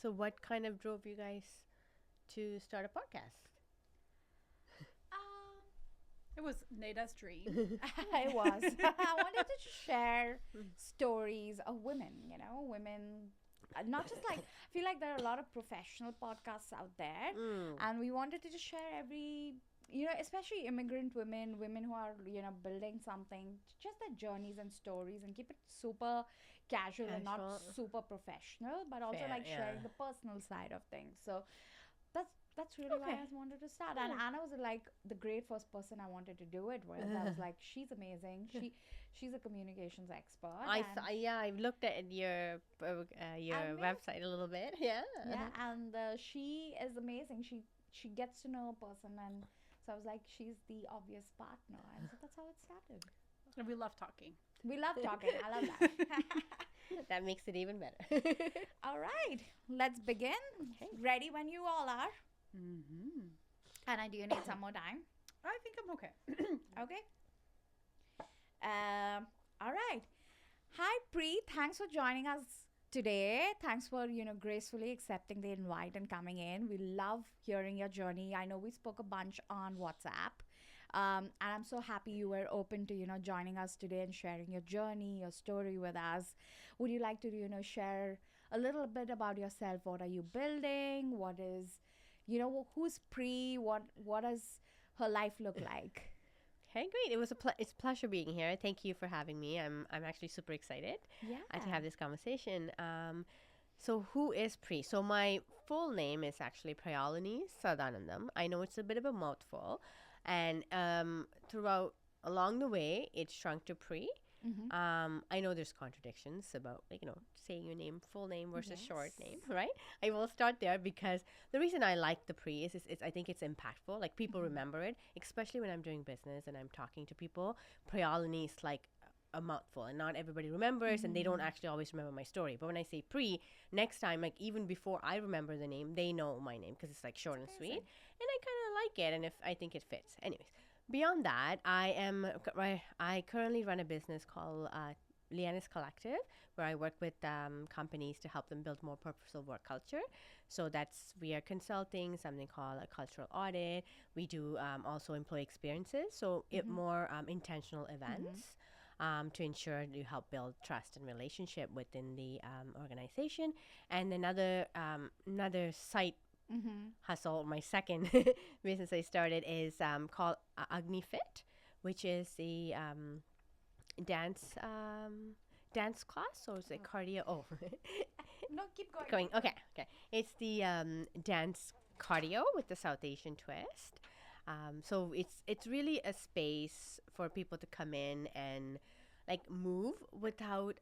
So what kind of drove you guys to start a podcast? Um, It was Nida's dream. it was. I wanted to share stories of women, women. Not just like, I feel like there are a lot of professional podcasts out there, and we wanted to just share especially immigrant women, women who are, building something, just their journeys and stories, and keep it super casual and not Casual. super professional, but also Fair, like sharing yeah. the personal side of things. So that's really why Okay. I wanted to start. And Anna was like the great first person I wanted to do it with. I was like, she's amazing. She's a communications expert. I've looked at your And website a little bit. Yeah. yeah, and she is amazing. She gets to know a person, and so I was like, she's the obvious partner, and so that's how it started. And we love talking. We love talking. I love that. That makes it even better. All right, let's begin. Okay. Ready when you all are. Mm-hmm. Anna, do you need some more time? I think I'm okay. Okay. All right. Hi, Pri. Thanks for joining us today. Thanks for, gracefully accepting the invite and coming in. We love hearing your journey. I know we spoke a bunch on WhatsApp. And I'm so happy you were open to, joining us today and sharing your journey, your story with us. Would you like to, share a little bit about yourself? What are you building? What is, who's Pri? What does her life look like? Okay, great. It's a pleasure being here. Thank you for having me. I'm actually super excited Yeah. to have this conversation. So who is Pri? So my full name is actually Prayalini Satha. I know it's a bit of a mouthful, and throughout along the way, it shrunk to Pri. Mm-hmm. I know there's contradictions about saying your name full name versus short Yes. name, right? I will start there because the reason I like the Pri is I think it's impactful. Like people remember it, especially when I'm doing business and I'm talking to people. Prayalini is like a mouthful, and not everybody remembers, and they don't actually always remember my story. But when I say Pri, next time, like even before I remember the name, they know my name because it's like short and sweet, Amazing. and I kind of like it, and if I think it fits. Anyways, beyond that, I currently run a business called Lianas Collective, where I work with companies to help them build more purposeful work culture. So we are consulting something called a cultural audit. We do also employee experiences, so more intentional events. To ensure you help build trust and relationship within the organization, and another site hustle, my second business I started is called Agnifit, which is the dance dance class, or is it cardio? Oh, No, keep going. going. Okay, okay. It's the dance cardio with the South Asian twist. So it's really a space for people to come in and like move without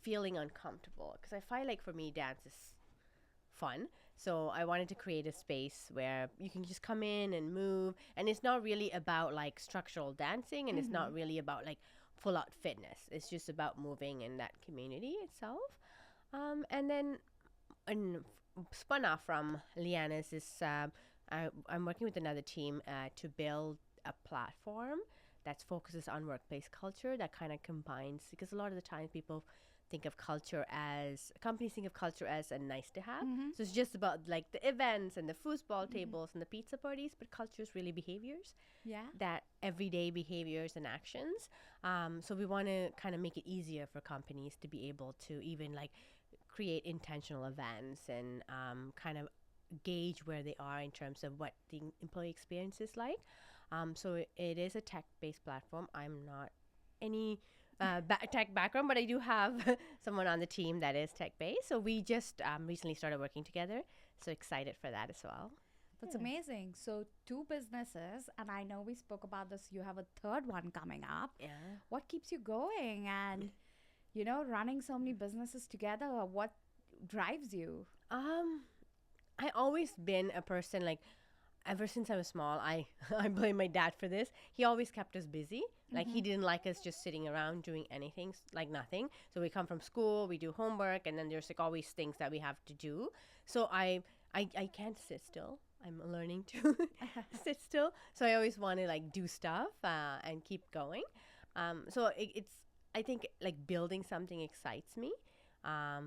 feeling uncomfortable. Because I find like for me, dance is fun. So I wanted to create a space where you can just come in and move, and it's not really about like structural dancing, and it's not really about like full out fitness. It's just about moving in that community itself. And then spun off from Liana's is I'm working with another team to build a platform that focuses on workplace culture that kind of combines, because a lot of the time people think of culture as companies think of culture as a nice to have. So it's just about like the events and the foosball tables and the pizza parties, but culture is really behaviors, Yeah. that everyday behaviors and actions. So we want to kind of make it easier for companies to be able to even like create intentional events and kind of gauge where they are in terms of what the employee experience is like. So it is a tech-based platform. I'm not any tech background, but I do have someone on the team that is tech-based. So we just recently started working together. So excited for that as well. That's amazing. So, two businesses, and I know we spoke about this. You have a third one coming up. Yeah. What keeps you going? And, running so many businesses together, what drives you? I always been a person like ever since I was small. I blame my dad for this. He always kept us busy. Like he didn't like us just sitting around doing anything, like nothing. So we come from school, we do homework, and then there's like always things that we have to do. So I can't sit still. I'm learning to sit still. So I always want to like do stuff and keep going. So it's I think like building something excites me.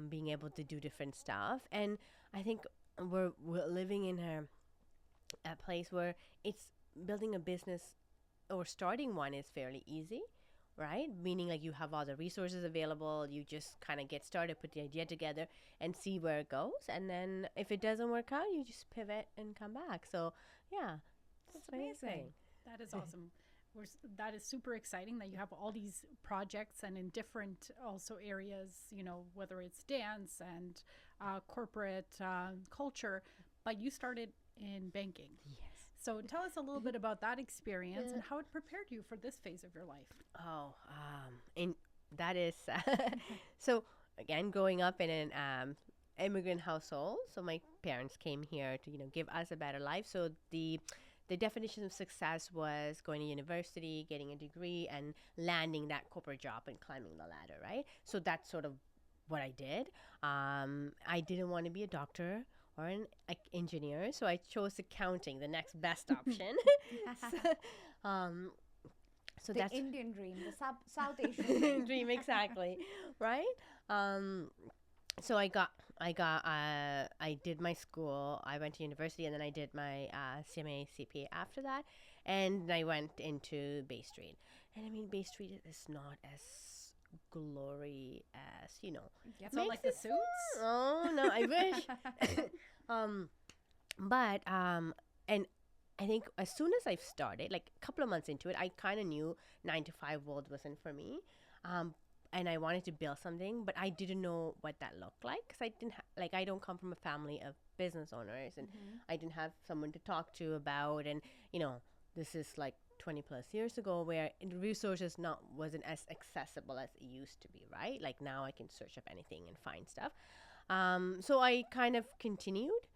being able to do different stuff. And I think we're living in a place where it's building a business or starting one is fairly easy, right? Meaning like you have all the resources available, you just kind of get started, put the idea together, and see where it goes. And then if it doesn't work out, you just pivot and come back. So yeah, That's what I amazing. think. That is awesome. That is super exciting that you have all these projects and in different also areas, whether it's dance and corporate culture, but you started in banking. Yes. So tell us a little bit about that experience and how it prepared you for this phase of your life. Oh, and that is so again, growing up in an immigrant household. So my parents came here to give us a better life. So the definition of success was going to university, getting a degree, and landing that corporate job and climbing the ladder, right? So that's sort of what I did. I didn't want to be a doctor or an engineer, so I chose accounting, the next best option. So The that's Indian dream, the South Asian dream. dream exactly, right? So I did my school. I went to university, and then I did my CMA CPA after that, and I went into Bay Street. And I mean, Bay Street is not as glory as It's not like the suits. Oh no, I wish. But and I think as soon as I've started, like a couple of months into it, I kind of knew 9 to 5 world wasn't for me. And I wanted to build something, but I didn't know what that looked like because I didn't I don't come from a family of business owners, and I didn't have someone to talk to about. And this is like 20 plus years ago, where resources wasn't as accessible as it used to be, right? Like now I can search up anything and find stuff. So I kind of continued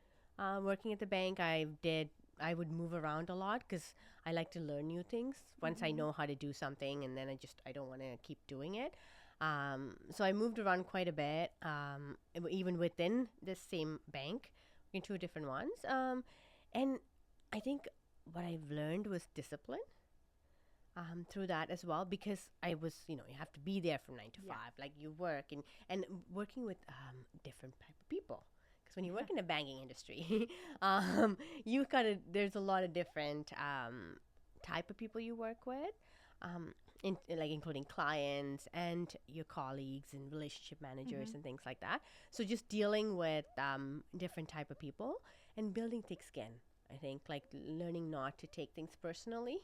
working at the bank. I would move around a lot because I like to learn new things once I know how to do something, and then I don't want to keep doing it. So I moved around quite a bit, even within the same bank, into different ones. And I think what I've learned was discipline through that as well, because I was, you have to be there from 9 to 5, like you work and working with different type of people. Because when you work in the banking industry, there's a lot of different type of people you work with. Including clients and your colleagues and relationship managers and things like that. So just dealing with different type of people and building thick skin. I think like learning not to take things personally.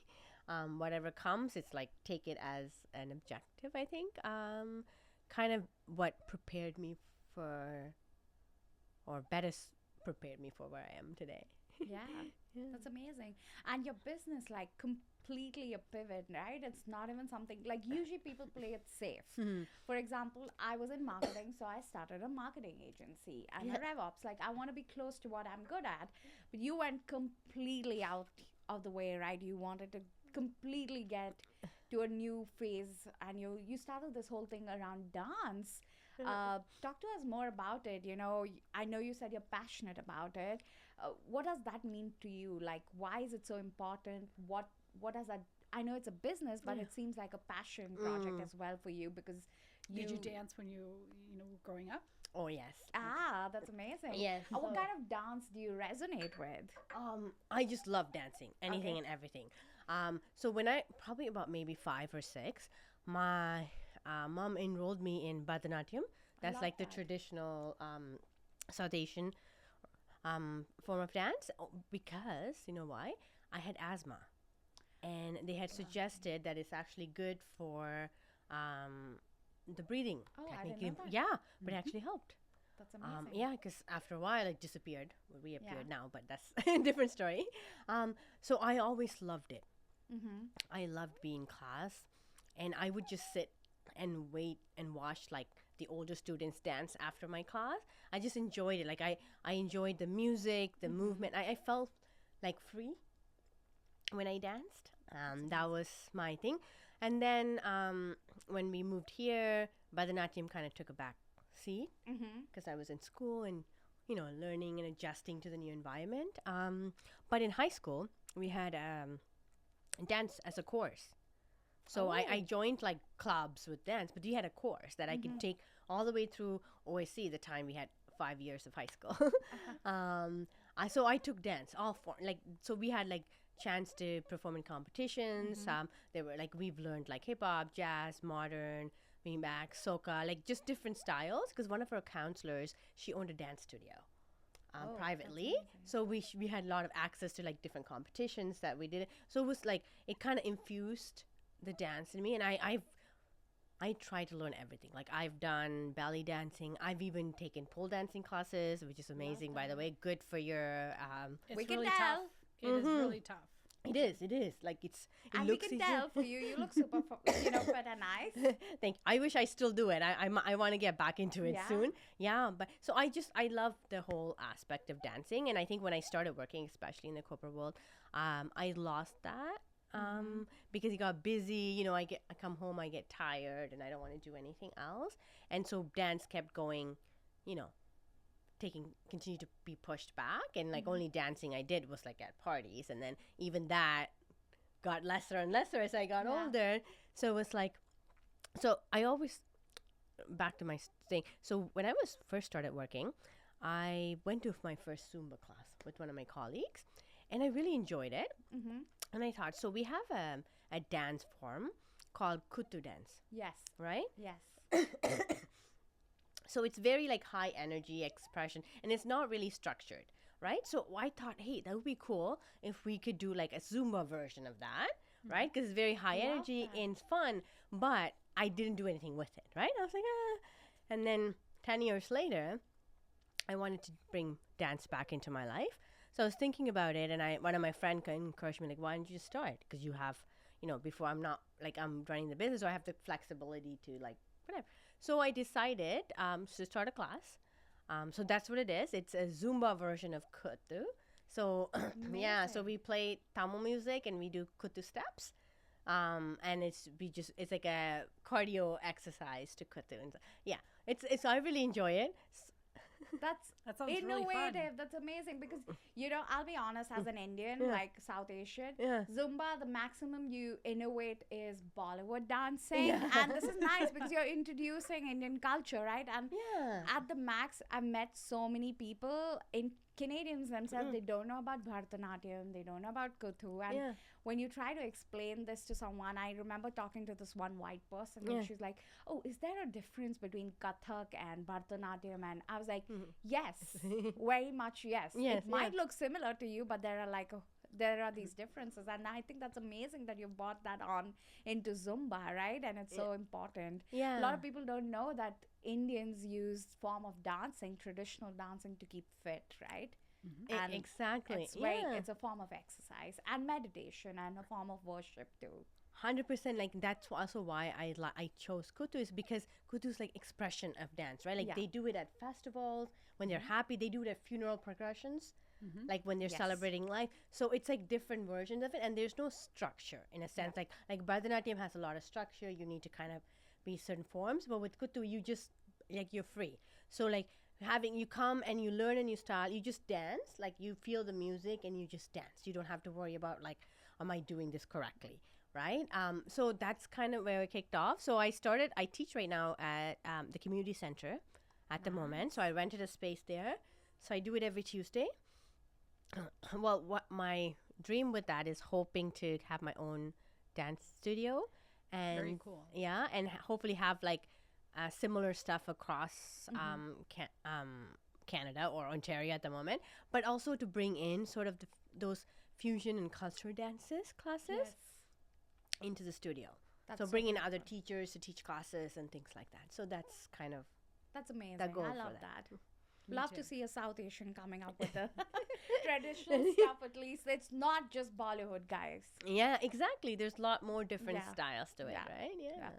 Whatever comes, it's like take it as an objective. I think kind of what prepared me for, or prepared me for where I am today. Yeah, that's amazing. And your business, like completely a pivot, right? It's not even something like usually people play it safe. For example, I was in marketing, so I started a marketing agency and a RevOps. Like I want to be close to what I'm good at, but you went completely out of the way, right? You wanted to completely get to a new phase, and you started this whole thing around dance. Talk to us more about it. I know you said you're passionate about it. What does that mean to you? Like, why is it so important? What does that? I know it's a business, but it seems like a passion project as well for you, because Did you dance when you were growing up? Oh yes. That's amazing. Yes. What kind of dance do you resonate with? I just love dancing, anything and everything. So when I probably about maybe 5 or 6, my mom enrolled me in Bharatanatyam. That's love like the that. traditional South Asian form of dance, because you know why? I had asthma, and they had suggested that it's actually good for the breathing Oh, I technique. didn't know that. Yeah, but it actually helped. That's amazing. Yeah, because after a while it disappeared. Well, reappeared now, but that's a different story. So I always loved it. I loved being in class, and I would just sit and wait and watch like the older students dance after my class. I just enjoyed it. Like I enjoyed the music, the movement. I felt like free when I danced. That was my thing. And then when we moved here, Bharatanatyam kind of took a back seat because I was in school and learning and adjusting to the new environment. But in high school, we had dance as a course. So I joined like clubs with dance, but we had a course that I could take all the way through OSC, the time we had 5 years of high school. So I took dance, all four. Like, so we had like chance to perform in competitions. They were like, we've learned like hip hop, jazz, modern, beanbag, soca, like just different styles. Because one of our counselors, she owned a dance studio. Privately, so we had a lot of access to like different competitions that we did. So it was like it kind of infused the dance in me, and I try to learn everything. Like I've done belly dancing. I've even taken pole dancing classes, which is amazing, by the way. Good for your. It's We can really tell. tough. It is really tough. It is. It is. Like it And we looks can easy. tell for you, you look super, fit and nice. I wish I still do it. I want to get back into it Yeah. soon. Yeah, but so I love the whole aspect of dancing, and I think when I started working, especially in the corporate world, I lost that. Because it got busy, I come home, I get tired, and I don't want to do anything else. And so dance kept going, you know, continue to be pushed back, and like only dancing I did was like at parties, and then even that got lesser and lesser as I got older. So it was like, so I always, back to my thing. So when I was first started working, I went to my first Zumba class with one of my colleagues, and I really enjoyed it. And I thought, so we have a dance form called Kuthu dance, Yes. right? Yes. So it's very like high energy expression, and it's not really structured, right? So I thought, hey, that would be cool if we could do like a Zumba version of that, right? Because it's very high Love energy that. and fun, but I didn't do anything with it, right? I was like, ah. And then 10 years later, I wanted to bring dance back into my life. So I was thinking about it, and one of my friends encouraged me, like, why don't you just start? Because you have, before I'm running the business, so I have the flexibility to like, whatever. So I decided to start a class. So that's what it is. It's a Zumba version of Kuthu. So yeah, so we play Tamil music and we do Kuthu steps. And it's like a cardio exercise to Kuthu. And it's I really enjoy it. That sounds really Innovative. fun. That's amazing because I'll be honest, as an Indian, like South Asian, Yeah. Zumba, the maximum you innovate is Bollywood dancing, Yeah. and this is nice because you're introducing Indian culture, right? And Yeah. at the max, I've met so many people in Canadians themselves. They don't know about Bharatanatyam, they don't know about Kuthu, and Yeah. when you try to explain this to someone, I remember talking to this one white person, and she's like, "Oh, is there a difference between Kathak and Bharatanatyam?" And I was like, "Yes, very much yes. Yes, It might look similar to you, but there are these differences." And I think that's amazing that you brought that on into Zumba, right? And it's so important. Yeah. A lot of people don't know that Indians use form of dancing, traditional dancing, to keep fit, right? And Exactly. it's a form of exercise and meditation and a form of worship too. 100%. Like that's also why I chose Kuthu, is because Kuthu is like expression of dance, right? Like Yeah. they do it at festivals when they're happy. They do it at funeral progressions, like when they're Yes. celebrating life. So it's like different versions of it, and there's no structure in a sense. Like Bharatanatyam has a lot of structure. You need to kind of be certain forms, but with Kuthu, you just you're free. So like you come and you learn a new style, you just dance, like you feel the music and you just dance. You don't have to worry about like, am I doing this correctly, right? So that's kind of where it kicked off. So I teach right now at the community center at the moment. So I rented a space there. So I do it every Tuesday. Well, what my dream with that is hoping to have my own dance studio, and Very cool. yeah, and hopefully have like similar stuff across Canada or Ontario at the moment, but also to bring in sort of those fusion and culture dances classes into the studio. So bring in other teachers to teach classes and things like that. So that's kind of That's amazing. the goal I for love that. that. Me Love too. to see a South Asian coming up with the traditional stuff. At least it's not just Bollywood, guys. Yeah, exactly. There's a lot more different Yeah. styles to it, Yeah. right? Yeah. Yeah.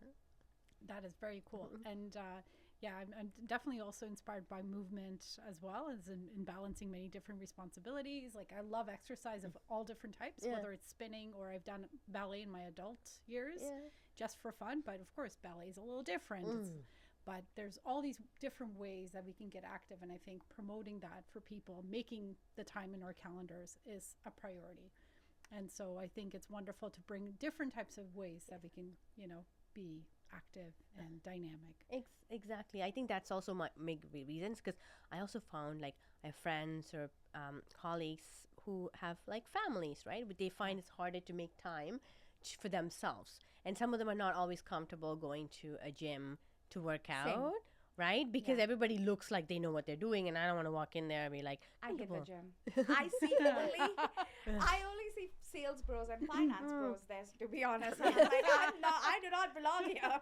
That is very cool. And I'm definitely also inspired by movement as well as in balancing many different responsibilities. Like I love exercise of all different types, Yeah. whether it's spinning or I've done ballet in my adult years Yeah. just for fun. But of course, ballet is a little different. But there's all these different ways that we can get active. And I think promoting that for people, making the time in our calendars is a priority. And so I think it's wonderful to bring different types of ways that we can, be active and dynamic. Exactly. I think that's also my big reasons, because I also found like I have friends or colleagues who have like families, right? But they find it's harder to make time for themselves, and some of them are not always comfortable going to a gym to work out, right? Because Yeah. everybody looks like they know what they're doing, and I don't want to walk in there and be like, I hit the comfortable. gym. I only see sales bros and finance bros there, to be honest. And I'm like, I do not belong here.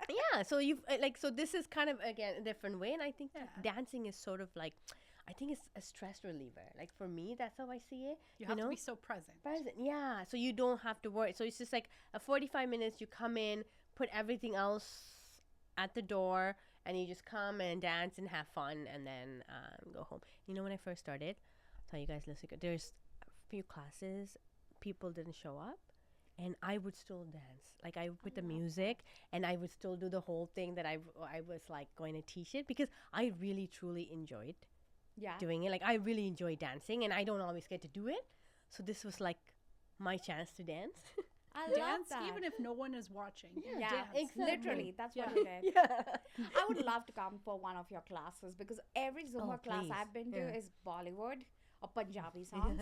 Yeah, so you've like, so this is kind of again a different way, and I think dancing is sort of like, I think it's a stress reliever. Like for me, that's how I see it. You have to be so present. Yeah. So you don't have to worry. So it's just like a 45 minutes. You come in, put everything else at the door, and you just come and dance and have fun, and then go home. You know, when I first started, I'll tell you guys, listen, there's a few classes, people didn't show up, and I would still dance. Like I would put the music, and I would still do the whole thing that I was like going to teach it, because I really truly enjoyed doing it. Like I really enjoy dancing, and I don't always get to do it. So this was like my chance to dance. I Dance love that. even if no one is watching. Yeah, Dance. exactly. literally, that's what Yeah. I did. Yeah. I would love to come for one of your classes, because every Zumba class please. I've been to Yeah. is Bollywood or Punjabi songs.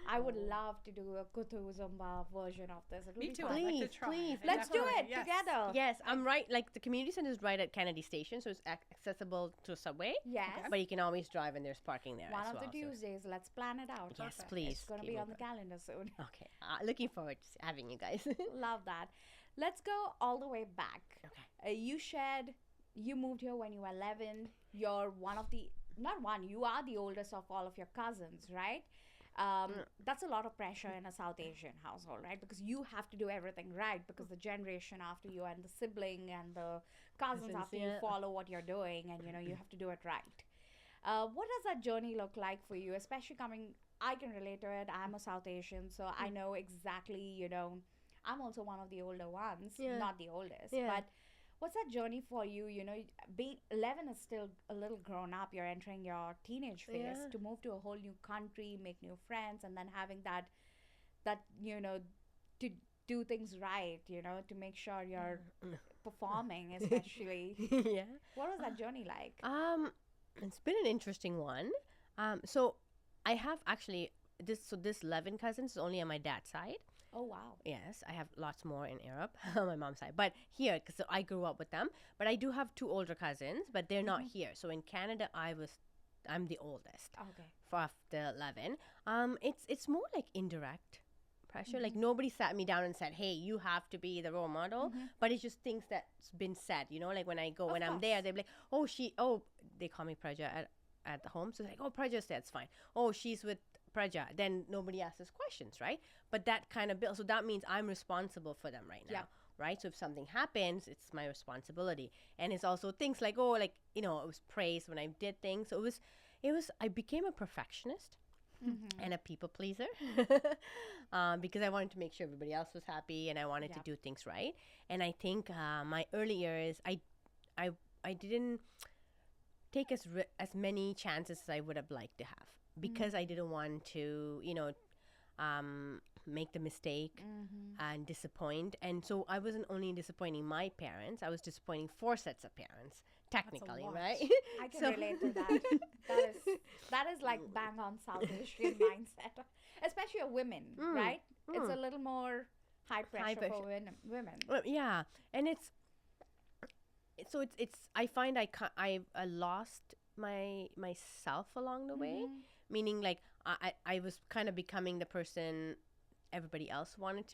I would love to do a Kuthu Zumba version of this. It would Me be too. fun. I'd like to Please, try. please. Let's do Definitely. it Yes. together. Yes, I'm right. Like the community center is right at Kennedy Station, so it's accessible to subway. Yes. But you can always drive, and there's parking there One as of well. the Tuesdays. Let's plan it out. Yes, Perfect. please. It's going to keep be me on the calendar soon. Okay, looking forward to having you guys. Love that. Let's go all the way back. Okay. You shared you moved here when you were 11. You're one of the, not one, you are the oldest of all of your cousins, right? That's a lot of pressure in a South Asian household, right? Because you have to do everything right, because the generation after you and the sibling and the cousins after you follow what you're doing, and you have to do it right. What does that journey look like for you, especially coming, I can relate to it. I'm a South Asian, so I know exactly, I'm also one of the older ones, not the oldest, but what's that journey for you? Being 11 is still a little grown up. You're entering your teenage phase. To move to a whole new country, make new friends, and then having that to do things right, to make sure you're performing, especially. What was that journey like? It's been an interesting one. So I have actually this 11 cousins is only on my dad's side. Oh, wow. Yes, I have lots more in Europe on my mom's side. But here, because I grew up with them. But I do have two older cousins, but they're not here. So in Canada, I'm the oldest. Okay. Of the 11. It's more like indirect pressure. Like nobody sat me down and said, hey, you have to be the role model. But it's just things that's been said, like when I go, when I'm there, they're like, they call me Praja at the home. So they're like, Praja's there, it's fine. Oh, she's with Praja. Then nobody asks us questions, right? But that kind of builds. So that means I'm responsible for them right now, right? So if something happens, it's my responsibility. And it's also things like, it was praise when I did things. So I became a perfectionist and a people pleaser because I wanted to make sure everybody else was happy, and I wanted to do things right. And I think my early years, I didn't take as many chances as I would have liked to have, because I didn't want to, make the mistake and disappoint. And so I wasn't only disappointing my parents, I was disappointing 4 sets of parents, technically, lot. right? I can relate to that. That is like bang on South Asian mindset, especially of women, right? It's a little more high pressure for women. Well, yeah, and it's I find I lost myself along the way, meaning like I was kind of becoming the person everybody else wanted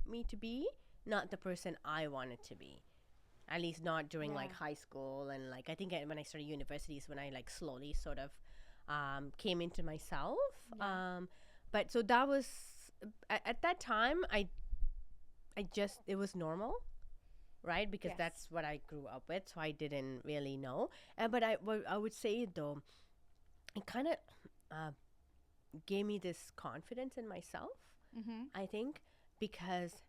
me to be, not the person I wanted to be. At least not during like high school, and like I think when I started university is when I like slowly sort of came into myself. But so that was at that time I just, it was normal, right? Because that's what I grew up with, so I didn't really know. But I would say though, it kind of gave me this confidence in myself. I think, because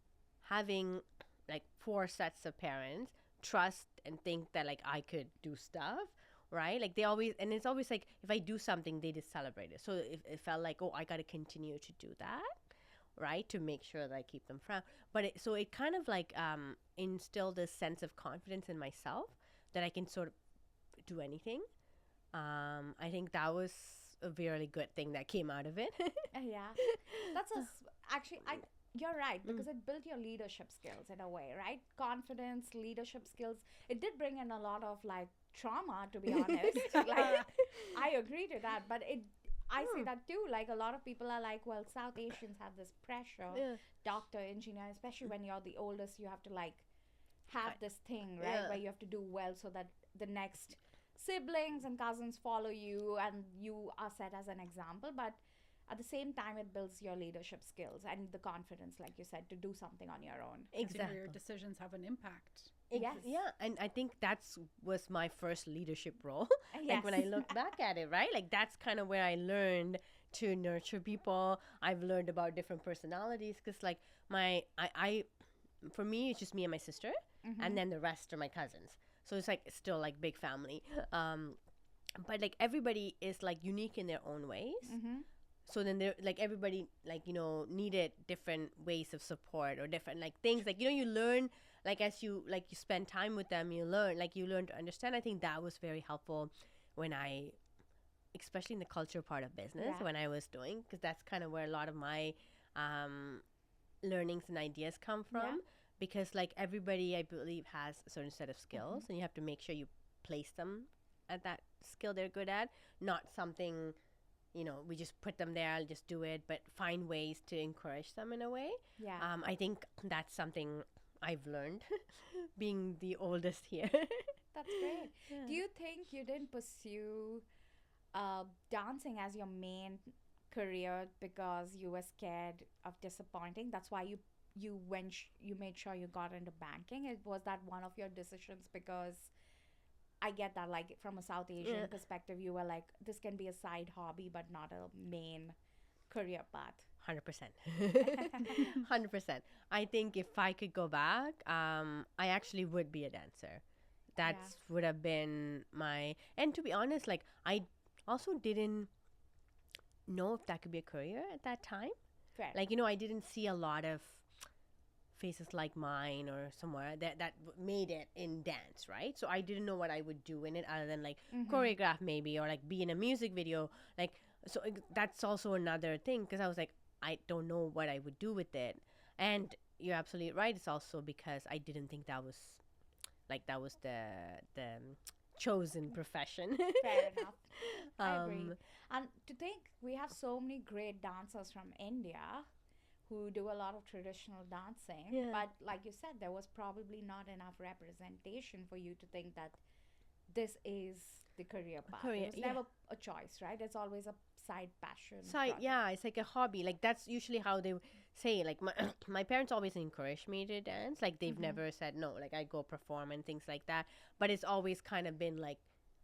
having like 4 sets of parents trust and think that like I could do stuff, right? Like they always, and it's always like if I do something, they just celebrate it. So it felt like, I got to continue to do that, right, to make sure that I keep them from. But it kind of like instilled this sense of confidence in myself that I can sort of do anything. I think that was a really good thing that came out of it. Yeah, actually, you're right, because it built your leadership skills in a way, right? Confidence, leadership skills. It did bring in a lot of like trauma, to be honest. Like, I agree to that, but I say that too. Like, a lot of people are like, well, South Asians have this pressure, Yeah. doctor, engineer, especially when you're the oldest, you have to like have this thing, right, Yeah. where you have to do well so that the next siblings and cousins follow you and you are set as an example. But at the same time, it builds your leadership skills and the confidence, like you said, to do something on your own. Because Exactly. your decisions have an impact. Yes. Yeah, and I think that's was my first leadership role. Yes. Like when I look back at it, right? Like that's kind of where I learned to nurture people. I've learned about different personalities because like I for me it's just me and my sister, and then the rest are my cousins. So it's like still like big family. But like everybody is like unique in their own ways. So then they're like everybody like needed different ways of support or different like things like you learn like as you spend time with them, you learn to understand. I think that was very helpful when I, especially in the culture part of business, Yeah. when I was doing, because that's kind of where a lot of my learnings and ideas come from. Yeah. Because like everybody I believe has a certain set of skills, and you have to make sure you place them at that skill they're good at, not something we just put them there, I'll just do it, but find ways to encourage them in a way. Yeah. I think that's something I've learned being the oldest here. That's great. Do you think you didn't pursue dancing as your main career because you were scared of disappointing? That's why you made sure you got into banking. Was that one of your decisions? Because I get that, like from a South Asian perspective, you were like, this can be a side hobby, but not a main career path. 100%. 100%. I think if I could go back, I actually would be a dancer. That would have been my. And to be honest, like I also didn't know if that could be a career at that time. Fair. Like I didn't see a lot of faces like mine or somewhere that made it in dance, right? So I didn't know what I would do in it other than like choreograph maybe, or like be in a music video. Like so that's also another thing, because I was like, I don't know what I would do with it. And you're absolutely right. It's also because I didn't think that was the chosen profession. Fair enough. I agree. And to think we have so many great dancers from India who do a lot of traditional dancing, Yeah. but like you said, there was probably not enough representation for you to think that this is the career path. Career, It was yeah. never a choice, right? It's always a side passion. So project. yeah, it's like a hobby. Like that's usually how they say. Like my my parents always encouraged me to dance. Like they've never said no. Like I go perform and things like that. But it's always kind of been like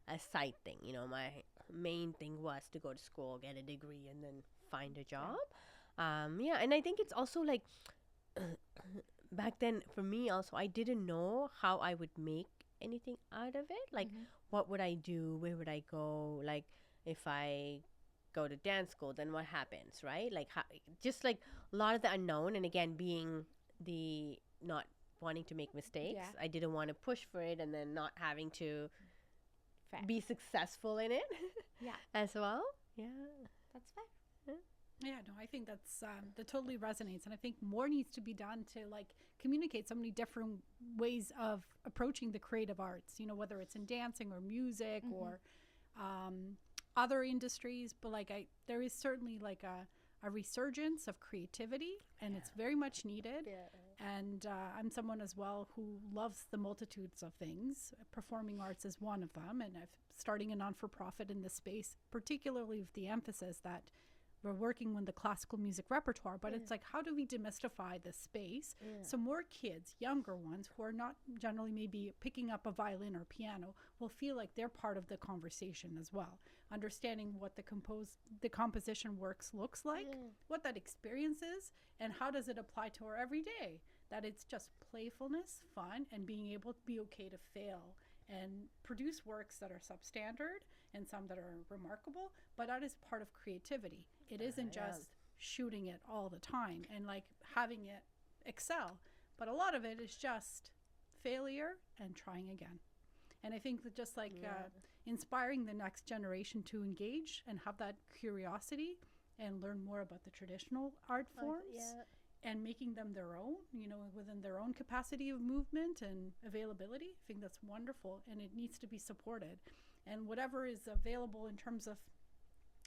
a side thing. My main thing was to go to school, get a degree, and then find a job. Yeah, and I think it's also like back then for me also, I didn't know how I would make anything out of it. Like what would I do? Where would I go? Like if I go to dance school, then what happens, right? Like how, just like a lot of the unknown, and again being the not wanting to make mistakes, Yeah. I didn't want to push for it and then not having to Fair. be successful in it Yeah, as well. Yeah. that's fair. Yeah, no, I think that totally resonates, and I think more needs to be done to like communicate so many different ways of approaching the creative arts. Whether it's in dancing or music or other industries, but like there is certainly like a resurgence of creativity, and it's very much needed. And I'm someone as well who loves the multitudes of things. Performing arts is one of them, and I've starting a non-for-profit in this space, particularly with the emphasis that we're working with the classical music repertoire, but it's like, how do we demystify this space so more kids, younger ones who are not generally maybe picking up a violin or piano, will feel like they're part of the conversation as well, understanding what the composition works looks like, what that experience is, and how does it apply to our everyday, that it's just playfulness, fun, and being able to be okay to fail and produce works that are substandard and some that are remarkable, but that is part of creativity. It isn't just shooting it all the time and like having it excel. But a lot of it is just failure and trying again. And I think that just like inspiring the next generation to engage and have that curiosity and learn more about the traditional art forms and making them their own, you know, within their own capacity of movement and availability. I think that's wonderful, and it needs to be supported. And whatever is available in terms of,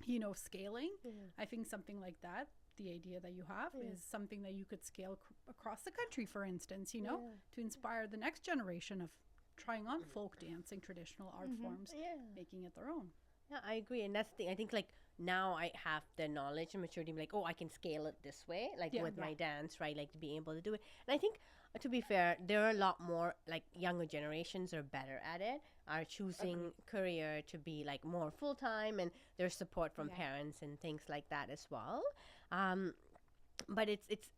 you know, scaling, I think something like that, the idea that you have is something that you could scale across the country, for instance, you know, to inspire the next generation of trying on folk dancing, traditional art forms, making it their own. Yeah, I agree. And that's the thing. I think like now I have the knowledge and maturity, like, oh, I can scale it this way, like with my dance, right? Like to be able to do it. And I think, to be fair, there are a lot more like younger generations are better at it, are choosing career to be like more full time, and there's support from parents and things like that as well. But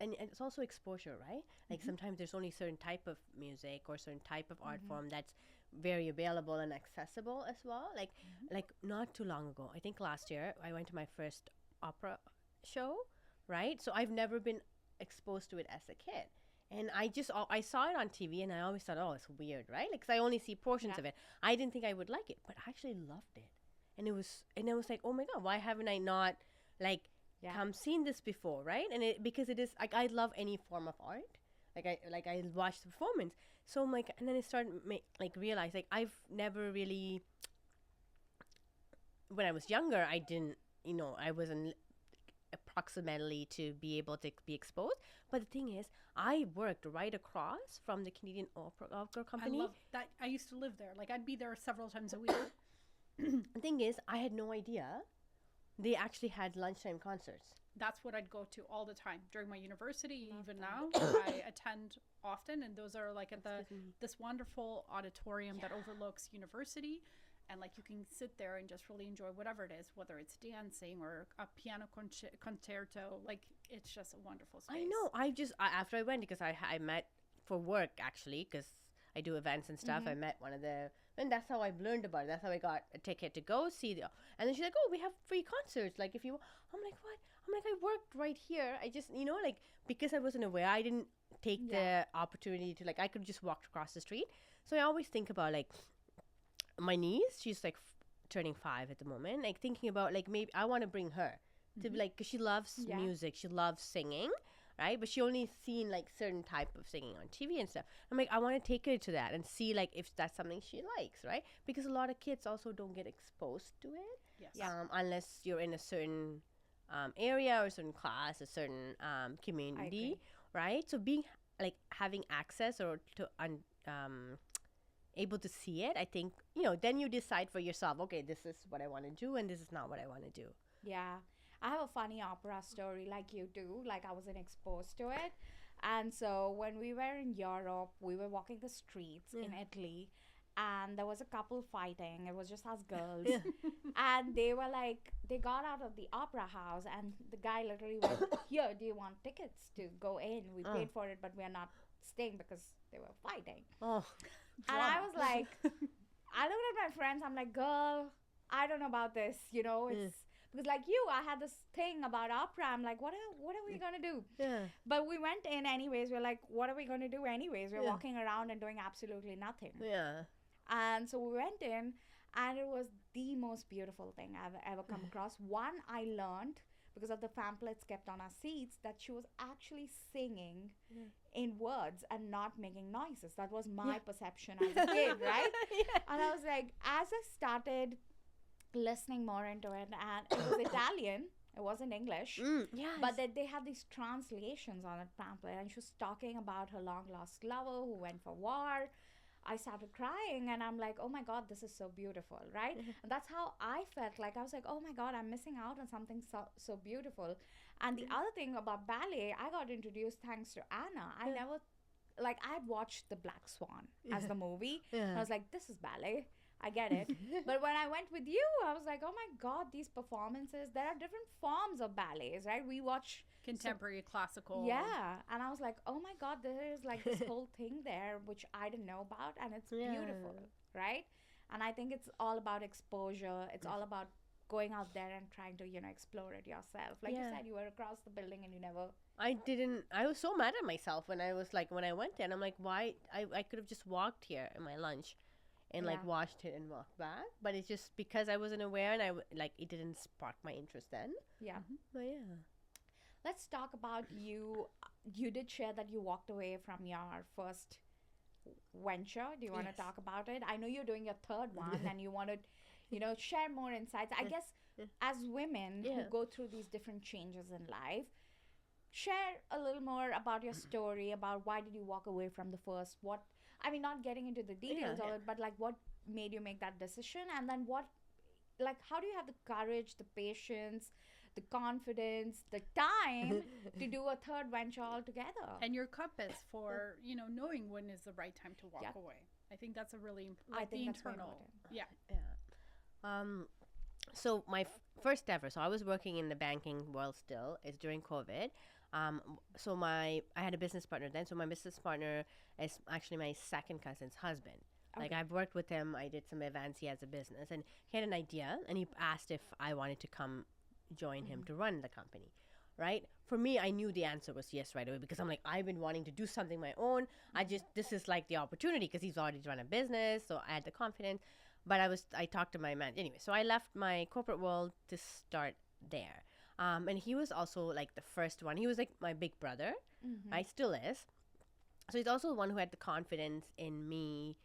and it's also exposure, right? Like sometimes there's only certain type of music or certain type of art form that's very available and accessible as well. Like not too long ago, I think last year, I went to my first opera show, right? So I've never been exposed to it as a kid. And I saw it on TV, and I always thought, oh, it's weird, right? Like, 'cause I only see portions of it. I didn't think I would like it, but I actually loved it. And it was like, oh my God, why haven't I not like seen this before, right? And because it is like, I love any form of art. I watch the performance. So I'm like, and then I started realize like I've never really, when I was younger, I didn't, you know, I wasn't approximately to be able to be exposed. But the thing is, I worked right across from the Canadian Opera Company. I love that. I used to live there. Like I'd be there several times a week. The thing is, I had no idea they actually had lunchtime concerts. That's what I'd go to all the time during my university. Even now, I attend often, and those are like at this wonderful auditorium that overlooks university, and like you can sit there and just really enjoy whatever it is, whether it's dancing or a piano concerto. Like it's just a wonderful space. I know. After I went, because I met for work actually, because I do events and stuff. I met one of the, and that's how I've learned about it. That's how I got a ticket to go see the. And then she's like, "Oh, we have free concerts. Like if you," I'm like, "What?" I'm like, "I worked right here. I just, you know, like because I wasn't aware, I didn't take the opportunity to like. I could just walk across the street. So I always think about like my niece. She's like turning 5 at the moment. Like thinking about like maybe I want to bring her to be like, because she loves music. She loves singing. Right, but she only seen like certain type of singing on TV and stuff. I'm like, I want to take her to that and see like if that's something she likes, right? Because a lot of kids also don't get exposed to it, unless you're in a certain area or a certain class, a certain community, right? So being like having access or to able to see it, I think, you know, then you decide for yourself, okay, this is what I want to do and this is not what I want to do. Yeah. I have a funny opera story like you do. Like I wasn't exposed to it. And so when we were in Europe, we were walking the streets in Italy, and there was a couple fighting. It was just us girls. And they were like, they got out of the opera house, and the guy literally went, "Here, do you want tickets to go in? We paid for it, but we're not staying because they were fighting." Oh, and I was like, I looked at my friends. I'm like, girl, I don't know about this. You know, it's because like you, I had this thing about opera. I'm like, what are we gonna do? Yeah. But we went in anyways. We're like, what are we gonna do anyways? We're walking around and doing absolutely nothing. Yeah. And so we went in, and it was the most beautiful thing I've ever come across. One, I learned because of the pamphlets kept on our seats that she was actually singing in words and not making noises. That was my perception as a kid, right? And I was like, as I started listening more into it, and it was Italian, it wasn't English, but that they had these translations on that pamphlet, and she was talking about her long lost lover who went for war. I started crying, and I'm like, oh my God, this is so beautiful, right? And that's how I felt. Like I was like, oh my God, I'm missing out on something so beautiful. And the other thing about ballet, I got introduced thanks to Anna. I never, like, I'd watched The Black Swan as the movie, and I was like, this is ballet, I get it. But when I went with you, I was like, oh my God, these performances, there are different forms of ballets, right? We watch contemporary, classical. Yeah. And I was like, oh my God, there is like this whole thing there, which I didn't know about. And it's beautiful, right? And I think it's all about exposure. It's all about going out there and trying to, explore it yourself. Like you Yeah. said, you were across the building and you never. I was so mad at myself when when I went there, and I'm like, why? I could have just walked here in my lunch and like Yeah. washed it and walked back. But it's just because I wasn't aware and it didn't spark my interest then. Yeah. But yeah. Let's talk about you. You did share that you walked away from your first venture. Do you want to Yes. talk about it? I know you're doing your third one and you want to, share more insights. I guess Yeah. as women who Yeah. go through these different changes in life, share a little more about your story, about why did you walk away from the first, not getting into the details of Yeah. it, but like what made you make that decision, and then how do you have the courage, the patience, the confidence, the time to do a third venture altogether? And your compass for knowing when is the right time to walk Yep. away. I think that's a really I think the that's very internal. important. Yeah. Yeah. So my first ever. So I was working in the banking world still. It's during COVID. So I had a business partner then. So my business partner is actually my second cousin's husband. Like Okay. I've worked with him. I did some events. He has a business, and he had an idea, and he asked if I wanted to come join him to run the company. Right? For me, I knew the answer was yes right away because I'm like, I've been wanting to do something my own. This is like the opportunity because he's already run a business, so I had the confidence. But I talked to my man anyway. So I left my corporate world to start there. And he was also like the first one. He was like my big brother. Mm-hmm. I still is. So he's also the one who had the confidence in me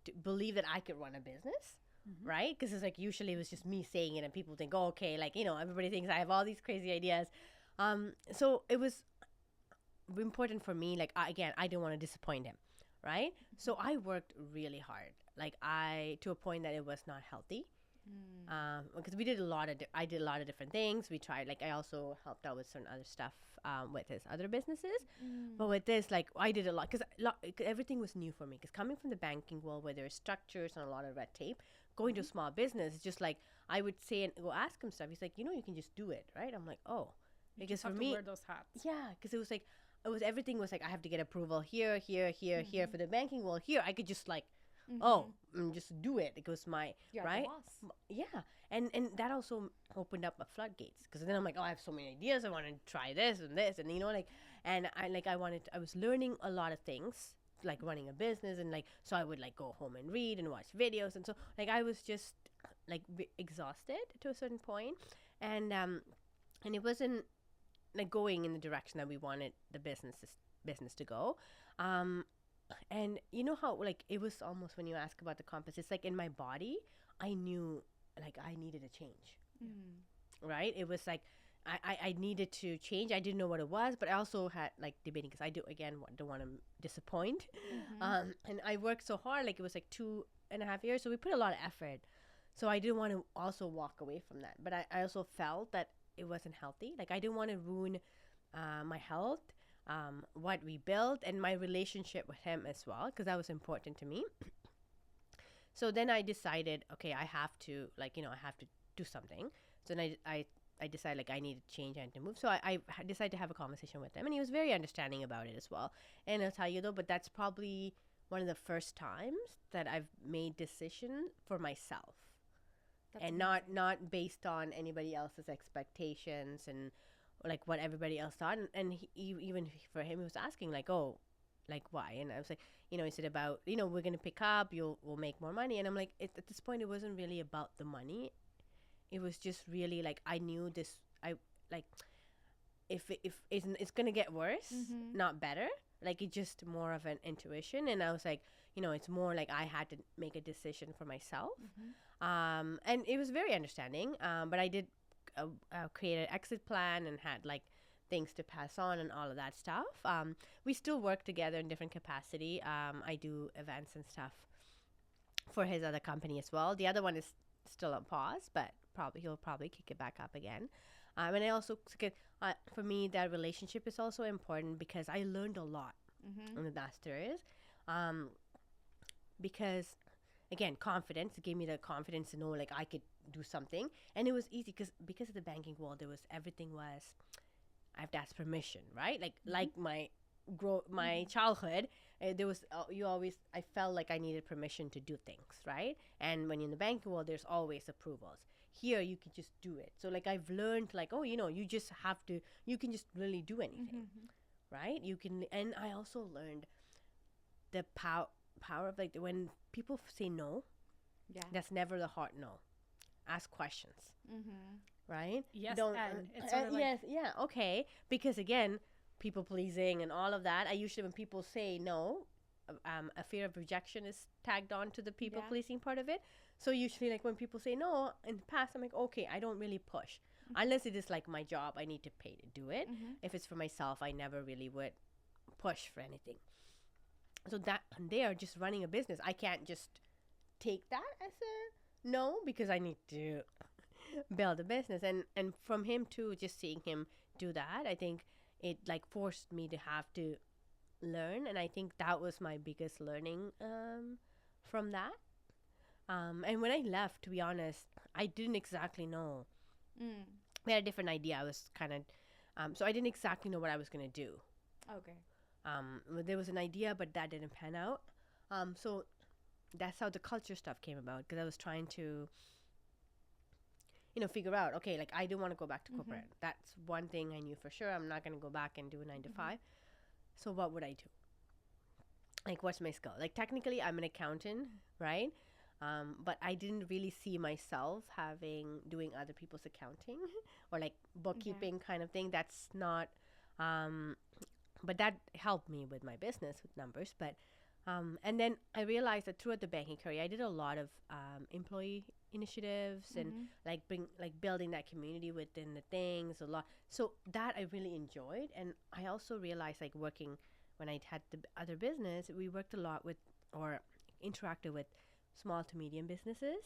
to believe that I could run a business. Right? Because it's like usually it was just me saying it and people think, oh, okay, like, everybody thinks I have all these crazy ideas. So it was important for me. Like, I didn't want to disappoint him. Right? So I worked really hard. Like to a point that it was not healthy. Because I did a lot of different things. We tried, like I also helped out with certain other stuff with his other businesses. But with this, like I did a lot because everything was new for me. Because coming from the banking world where there's structures and a lot of red tape, going to a small business, it's just like I would say and go ask him stuff. He's like, you can just do it, right? I'm like, oh, You because just have for to me, wear those hats. yeah, because it was like everything was like I have to get approval here, here, here, here for the banking world. Here I could just like, just do it. It was my You're right. the boss. Yeah, and that also opened up a floodgates because then I'm like, oh, I have so many ideas. I want to try this and this, and I was learning a lot of things like running a business and like so I would like go home and read and watch videos and so like I was just like exhausted to a certain point, and it wasn't like going in the direction that we wanted the business to go. And you know how like it was almost when you ask about the compass, it's like in my body I knew like I needed a change. Right? It was like I needed to change. I didn't know what it was, but I also had like debating because I don't want to disappoint. And I worked so hard, like it was like 2.5 years, so we put a lot of effort. So I didn't want to also walk away from that, but I also felt that it wasn't healthy. Like I didn't want to ruin my health, what we built, and my relationship with him as well, because that was important to me. So then I decided, okay, I have to I have to do something. So then I decided like I need to change and to move. So I decided to have a conversation with him, and he was very understanding about it as well. And I'll tell you though, but that's probably one of the first times that I've made decision for myself. That's And not based on anybody else's expectations and like what everybody else thought. And even for him, he was asking like, oh, like why? And I was like, he said about we're gonna pick up, we'll make more money. And I'm like, at this point, it wasn't really about the money. It was just really like I knew this. I like if it's gonna get worse, not better. Like it's just more of an intuition. And I was like, it's more like I had to make a decision for myself. And it was very understanding. But I did create an exit plan and had like things to pass on and all of that stuff. We still work together in different capacity. I do events and stuff for his other company as well. The other one is still on pause, but he'll probably kick it back up again. And I also, for me, that relationship is also important because I learned a lot in the last years. Because again, confidence, it gave me the confidence to know like I could do something. And it was easy because of the banking world, everything was, I have to ask permission, right? Like my childhood, there was I felt like I needed permission to do things, right? And when you're in the banking world, there's always approvals. here you can just do it. So like I've learned like, oh, you just have to, you can just really do anything, right? You can, and I also learned the power of like when people say no, Yeah. that's never the hard no. Ask questions, right? Yes, Don't and it's sort of like, yes, yeah, okay. Because again, people pleasing and all of that. I usually when people say no, a fear of rejection is tagged on to the people pleasing part of it. So usually, like when people say no in the past, I'm like, okay, I don't really push unless it is like my job. I need to pay to do it. If it's for myself, I never really would push for anything. So that they are just running a business. I can't just take that as a no because I need to build a business. And from him too, just seeing him do that, I think it like forced me to have to learn, and I think that was my biggest learning from that. And when I left, to be honest, I didn't exactly know. We had a different idea. I was kind of so I didn't exactly know what I was gonna do. Okay. There was an idea, but that didn't pan out. So that's how the culture stuff came about, because I was trying to figure out, okay, like I don't want to go back to corporate. That's one thing I knew for sure. I'm not going to go back and do a 9 to 5. So what would I do? Like, what's my skill? Like, technically, I'm an accountant, right? But I didn't really see myself doing other people's accounting or like bookkeeping kind of thing. That's not, but that helped me with my business with numbers. But, and then I realized that throughout the banking career, I did a lot of employee initiatives and building that community within the things a lot. So that I really enjoyed. And I also realized like working when I had the other business, we worked a lot with or interacted with small to medium businesses.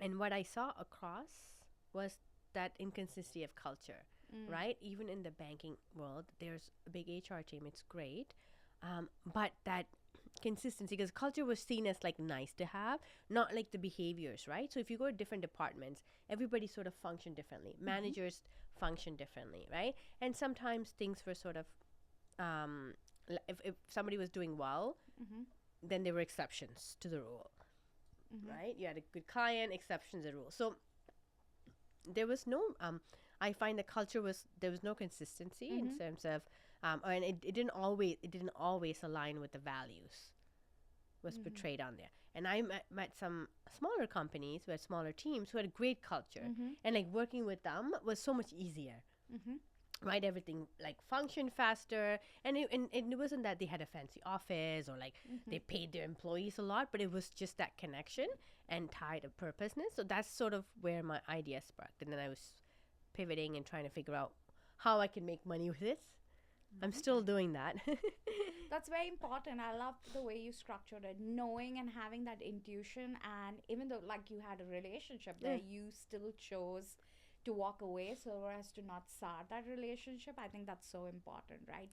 And what I saw across was that inconsistency of culture, right? Even in the banking world, there's a big HR team. It's great. But that consistency, because culture was seen as like nice to have, not like the behaviors, right? So if you go to different departments, everybody sort of function differently. Managers function differently, right? And sometimes things were sort of, if somebody was doing well, then there were exceptions to the rule, right? You had a good client, exceptions to the rule. So there was no, I find the culture there was no consistency in terms of, and it didn't always align with the values was portrayed on there. And I met some smaller companies who had smaller teams who had a great culture, and like working with them was so much easier. Right, everything like functioned faster, and it wasn't that they had a fancy office or like they paid their employees a lot, but it was just that connection and tied to purposeness. So that's sort of where my idea sparked, and then I was pivoting and trying to figure out how I can make money with this. I'm still doing that. That's very important. I love the way you structured it, knowing and having that intuition. And even though like you had a relationship there, you still chose to walk away so as to not start that relationship. I think that's so important, right?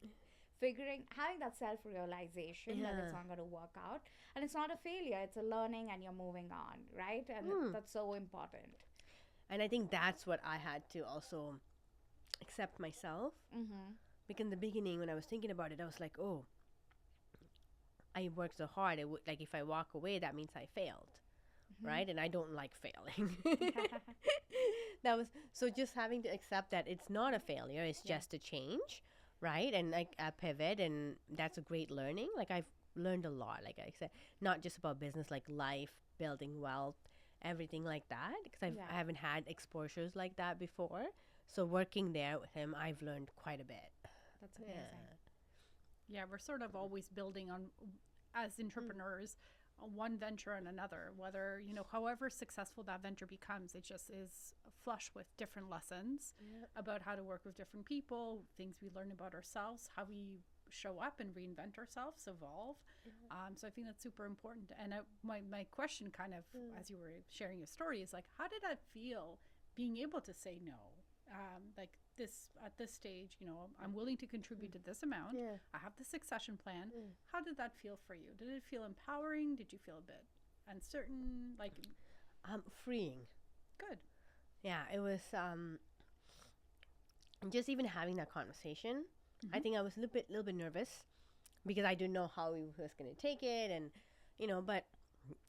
Having that self-realization that it's not going to work out, and it's not a failure, it's a learning, and you're moving on, right? And that's so important. And I think that's what I had to also accept myself. Because in the beginning, when I was thinking about it, I was like, oh, I worked so hard. Like if I walk away, that means I failed, right? And I don't like failing. That was so just having to accept that it's not a failure, it's just a change, right? And like a pivot, and that's a great learning. Like I've learned a lot, like I said, not just about business, like life, building wealth, everything like that, because I haven't had exposures like that before. So working there with him, I've learned quite a bit. That's amazing. Yeah, we're sort of always building on, as entrepreneurs, one venture and another, whether, however successful that venture becomes, it just is flush with different lessons about how to work with different people, things we learn about ourselves, how we show up and reinvent ourselves, evolve. So I think that's super important. And my question kind of, as you were sharing your story, is like, how did I feel being able to say no? Like this at this stage, I'm willing to contribute to this amount. I have the succession plan. How did that feel for you? Did it feel empowering? Did you feel a bit uncertain? Like, freeing. Good. Yeah, it was. Just even having that conversation, I think I was a little bit nervous because I didn't know how he was going to take it, and but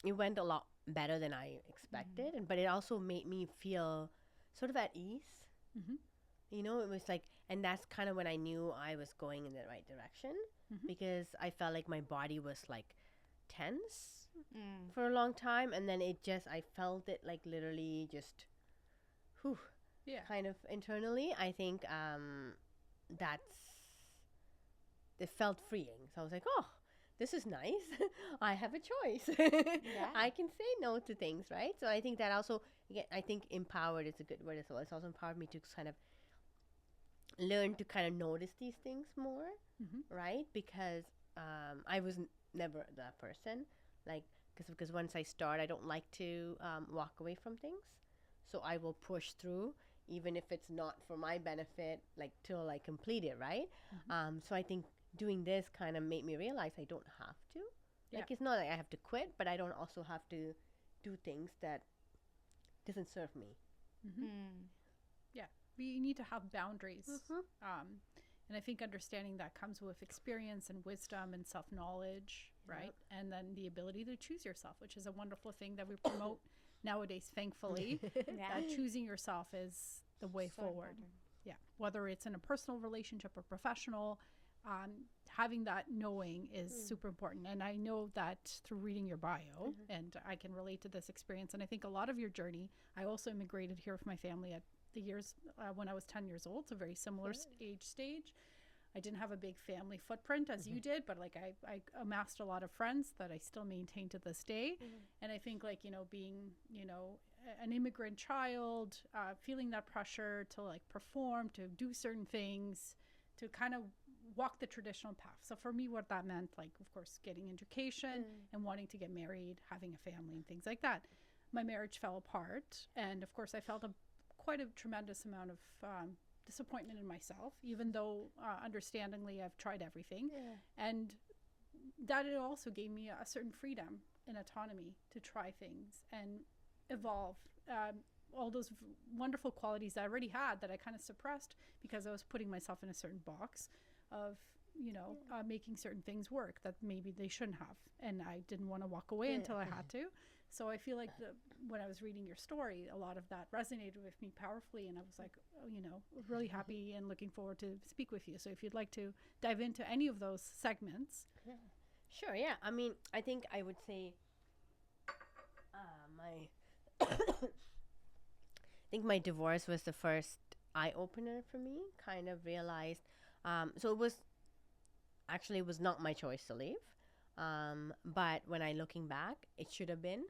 it went a lot better than I expected, and but it also made me feel sort of at ease. Mm-hmm. You know, it was like, and that's kind of when I knew I was going in the right direction, because I felt like my body was like tense for a long time, and then I felt it like literally just, whew, Yeah. kind of internally. I think that's it felt freeing. So I was like, oh, this is nice. I have a choice. I can say no to things, right? So I think that also, again, I think empowered is a good word as well. It's also empowered me to kind of learn to kind of notice these things more, right? Because I was never that person. Like, because once I start, I don't like to walk away from things. So I will push through, even if it's not for my benefit, like till I complete it, right? So I think doing this kind of made me realize I don't have to. Like, it's not like I have to quit, but I don't also have to do things that doesn't serve me. Yeah, we need to have boundaries. And I think understanding that comes with experience and wisdom and self-knowledge, right? And then the ability to choose yourself, which is a wonderful thing that we promote nowadays, thankfully. That choosing yourself is the way forward. Important. Yeah, whether it's in a personal relationship or professional, having that knowing is super important. And I know that through reading your bio, and I can relate to this experience. And I think a lot of your journey, I also immigrated here with my family at the years when I was 10 years old, so very similar age stage. I didn't have a big family footprint as you did, but like I amassed a lot of friends that I still maintain to this day. And I think, like, you know, being, you know, an immigrant child, feeling that pressure to like perform, to do certain things, to kind of walk the traditional path. So for me, what that meant, like, of course, getting education and wanting to get married, having a family and things like that. My marriage fell apart. And of course, I felt quite a tremendous amount of disappointment in myself, even though understandingly I've tried everything. And that it also gave me a certain freedom and autonomy to try things and evolve. All those wonderful qualities that I already had that I kind of suppressed because I was putting myself in a certain box of, you know, making certain things work that maybe they shouldn't have. And I didn't want to walk away until I had to. So I feel like when I was reading your story, a lot of that resonated with me powerfully. And I was like, oh, you know, really happy and looking forward to speak with you. So if you'd like to dive into any of those segments. Sure, yeah. I mean, I think I would say I think my divorce was the first eye-opener for me. Kind of realized, so it was not my choice to leave. But when I looking back, it should have been,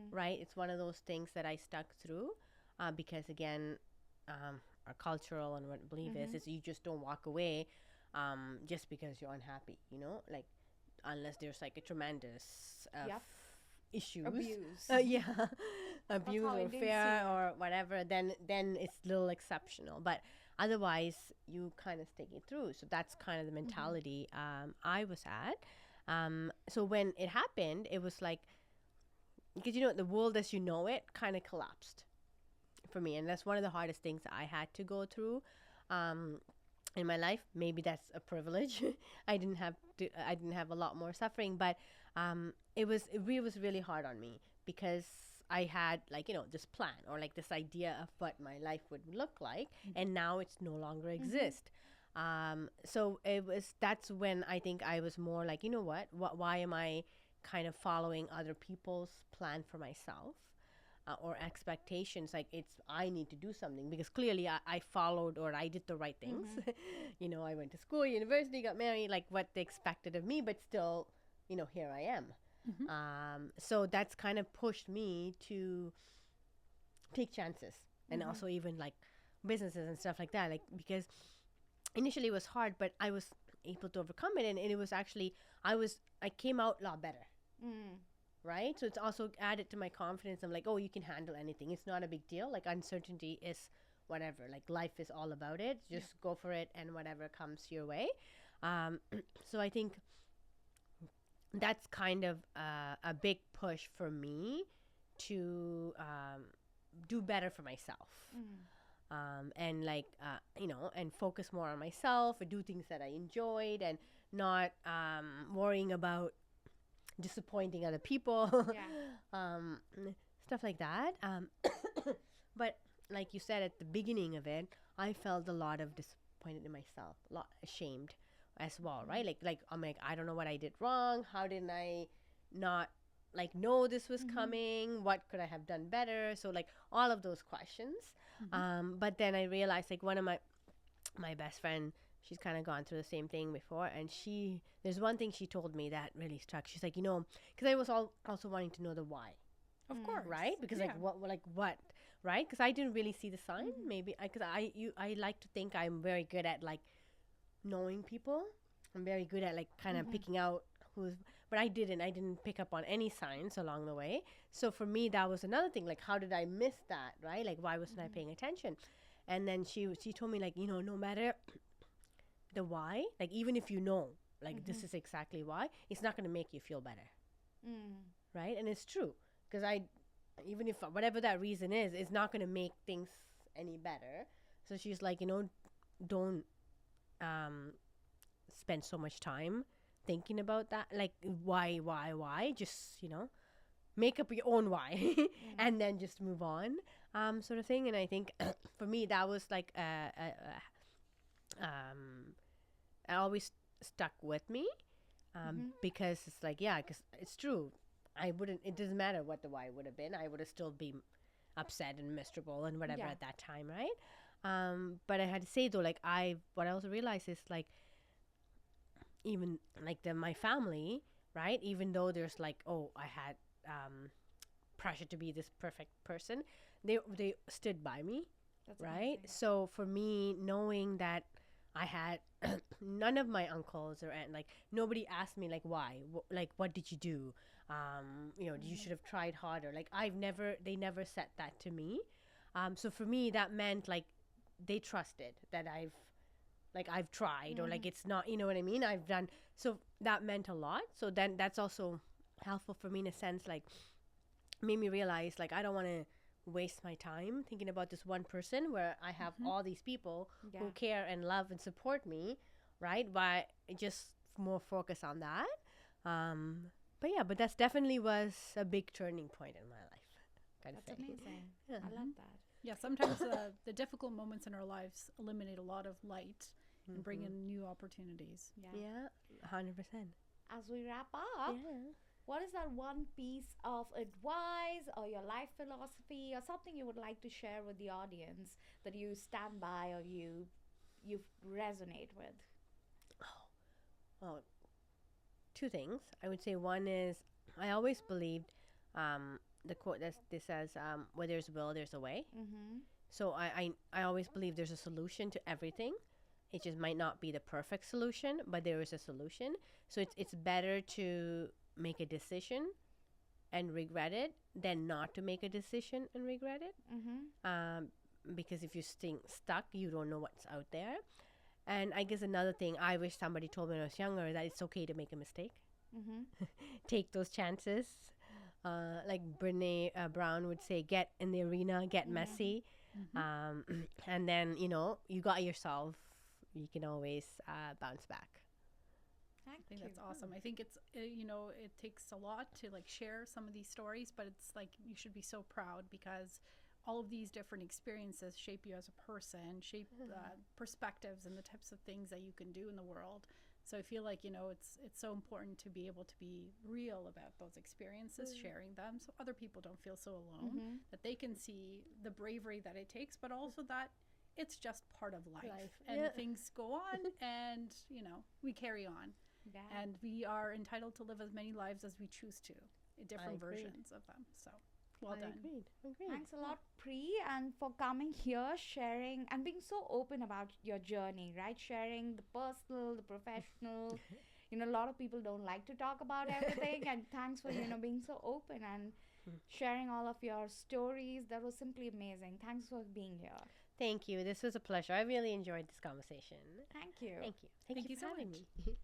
right? It's one of those things that I stuck through, because again, our cultural and what belief is you just don't walk away, just because you're unhappy, you know, like, unless there's like a tremendous issues, Abuse. Abuse how or Indians fear see or whatever, then it's a little exceptional, but otherwise you kind of stick it through. So that's kind of the mentality I was at. So when it happened, it was like, because, you know, the world as you know it kind of collapsed for me, and that's one of the hardest things I had to go through in my life. Maybe that's a privilege. I didn't have a lot more suffering, but it was really hard on me, because I had, like, you know, this plan or like this idea of what my life would look like, and now it's no longer exist. So that's when I think I was more like, you know what, why am I kind of following other people's plan for myself, or expectations? Like, I need to do something, because clearly I followed, or I did the right things. You know, I went to school, university, got married, like what they expected of me, but still, you know, here I am. So that's kind of pushed me to take chances, and also even like businesses and stuff like that, like, because initially it was hard, but I was able to overcome it, and it was actually, I came out a lot better, right? So it's also added to my confidence. I'm like, oh, you can handle anything, it's not a big deal, like, uncertainty is whatever, like, life is all about it, just go for it, and whatever comes your way. So I think that's kind of a big push for me to do better for myself. And like, you know, and focus more on myself, and do things that I enjoyed, and not worrying about disappointing other people, Yeah. um, stuff like that. But like you said at the beginning of it, I felt a lot of disappointed in myself, a lot ashamed as well, right? Like I'm like, I don't know what I did wrong. How didn't I not like know this was coming? What could I have done better? So like all of those questions. But then I realized like one of my best friend, she's kind of gone through the same thing before, and there's one thing she told me that really struck. She's like, because I was also wanting to know the why, Of course. right? Because Yeah. like what, right? Because I didn't really see the sign. Maybe because I like to think I'm very good at like knowing people. I'm very good at like kind of picking out who's, but I didn't pick up on any signs along the way. So for me, that was another thing. Like, how did I miss that, right? Like, why wasn't I paying attention? And then she told me like, no matter the why, like even if you know, like this is exactly why, it's not going to make you feel better, right? And it's true, because even if whatever that reason is, it's not going to make things any better. So she's like, don't spend so much time thinking about that, like why, just make up your own why and then just move on, sort of thing. And I think for me that was like I always stuck with me, because it's like, yeah, because it's true. It doesn't matter what the why would have been. I would have still been upset and miserable and whatever Yeah. at that time, right? But I had to say though, like what I also realized is like, even like my family, right? Even though there's like, oh, I had pressure to be this perfect person, they stood by me, That's right? amazing. So for me, knowing that I had none of my uncles or aunt, like nobody asked me like why, like what did you do, you should have tried harder. Like they never said that to me. So for me, that meant like they trusted that I've tried, or like it's not, you know what I mean? I've done. So that meant a lot. So then that's also helpful for me in a sense, like made me realize like I don't want to waste my time thinking about this one person where I have all these people Yeah. who care and love and support me, right? But just more focus on that. But that's definitely was a big turning point in my life, kind of That's thing. amazing. Yeah. I love that. Yeah, sometimes the difficult moments in our lives eliminate a lot of light and bring in new opportunities. Yeah. Yeah, 100%. As we wrap up, Yeah. what is that one piece of advice or your life philosophy or something you would like to share with the audience that you stand by or you resonate with? Well, two things. I would say one is I always believed the quote that this says, where there's will, there's a way. Mm-hmm. So I always believe there's a solution to everything. It just might not be the perfect solution, but there is a solution. So it's better to make a decision and regret it than not to make a decision and regret it. Mm-hmm. Because if you're stuck, you don't know what's out there. And I guess another thing I wish somebody told me when I was younger, that it's okay to make a mistake. Mm-hmm. Take those chances. Like Brene Brown would say, get in the arena, get messy. And then, you got yourself. You can always bounce back. Thank I think you. that's awesome. I think it's it takes a lot to like share some of these stories, but it's like you should be so proud because all of these different experiences shape you as a person, shape perspectives and the types of things that you can do in the world. So I feel like it's so important to be able to be real about those experiences, sharing them, so other people don't feel so alone, that they can see the bravery that it takes, but also that it's just part of life. And Yeah. things go on, and we carry on. Yeah. And we are entitled to live as many lives as we choose to, different agreed. versions of them. So, well I done. agreed. Thanks a lot, Pri, and for coming here, sharing, and being so open about your journey, right? Sharing the personal, the professional. A lot of people don't like to talk about everything, and thanks for, being so open and sharing all of your stories. That was simply amazing. Thanks for being here. Thank you. This was a pleasure. I really enjoyed this conversation. Thank you. Thank you. Thank you for so having much. me.